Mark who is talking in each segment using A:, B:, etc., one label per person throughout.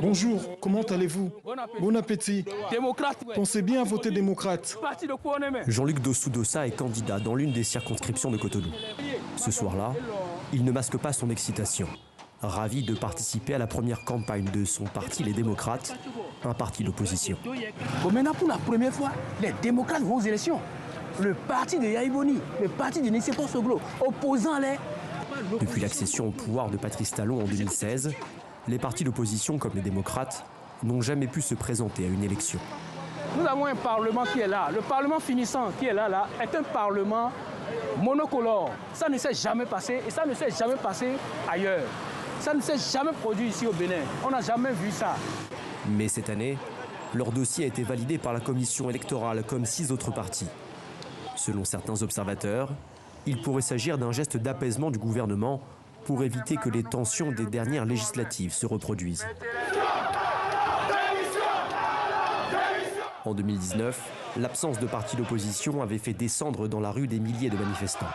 A: Bonjour, comment allez-vous? Bon appétit. Pensez bien à voter démocrate.
B: Jean-Luc Dossou-Dossa est candidat dans l'une des circonscriptions de Cotonou. Ce soir-là, il ne masque pas son excitation. Ravi de participer à la première campagne de son parti, les démocrates, un parti d'opposition.
C: Maintenant, pour la première fois, les démocrates vont aux élections. Le parti de Yahya Boni, le parti de Nicéphore Soglo, opposant les...
B: Depuis l'accession au pouvoir de Patrice Talon en 2016, les partis d'opposition comme les démocrates n'ont jamais pu se présenter à une élection.
C: Nous avons un parlement qui est là. Le parlement finissant qui est là est un parlement monocolore. Ça ne s'est jamais passé et ça ne s'est jamais passé ailleurs. Ça ne s'est jamais produit ici au Bénin. On n'a jamais vu ça.
B: Mais cette année, leur dossier a été validé par la commission électorale comme 6 autres partis. Selon certains observateurs, il pourrait s'agir d'un geste d'apaisement du gouvernement pour éviter que les tensions des dernières législatives se reproduisent. En 2019, l'absence de partis d'opposition avait fait descendre dans la rue des milliers de manifestants.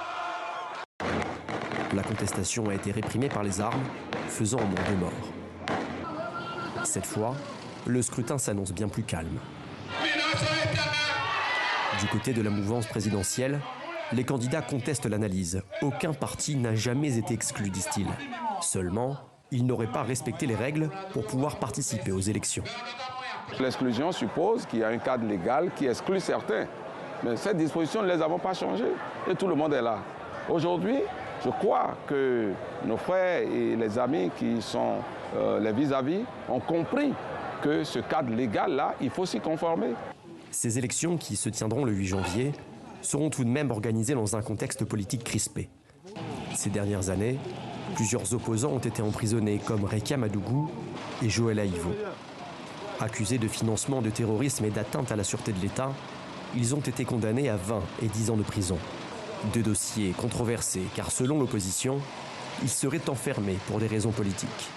B: La contestation a été réprimée par les armes, faisant au moins 2 morts. Cette fois, le scrutin s'annonce bien plus calme. Du côté de la mouvance présidentielle, les candidats contestent l'analyse. Aucun parti n'a jamais été exclu, disent-ils. Seulement, ils n'auraient pas respecté les règles pour pouvoir participer aux élections.
D: L'exclusion suppose qu'il y a un cadre légal qui exclut certains. Mais cette disposition, nous ne les avons pas changées et tout le monde est là. Aujourd'hui, je crois que nos frères et les amis qui sont les vis-à-vis ont compris que ce cadre légal-là, il faut s'y conformer.
B: Ces élections, qui se tiendront le 8 janvier, seront tout de même organisées dans un contexte politique crispé. Ces dernières années, plusieurs opposants ont été emprisonnés, comme Rekia Madougou et Joël Aïvo. Accusés de financement de terrorisme et d'atteinte à la sûreté de l'État, ils ont été condamnés à 20 et 10 ans de prison. 2 dossiers controversés, car selon l'opposition, ils seraient enfermés pour des raisons politiques.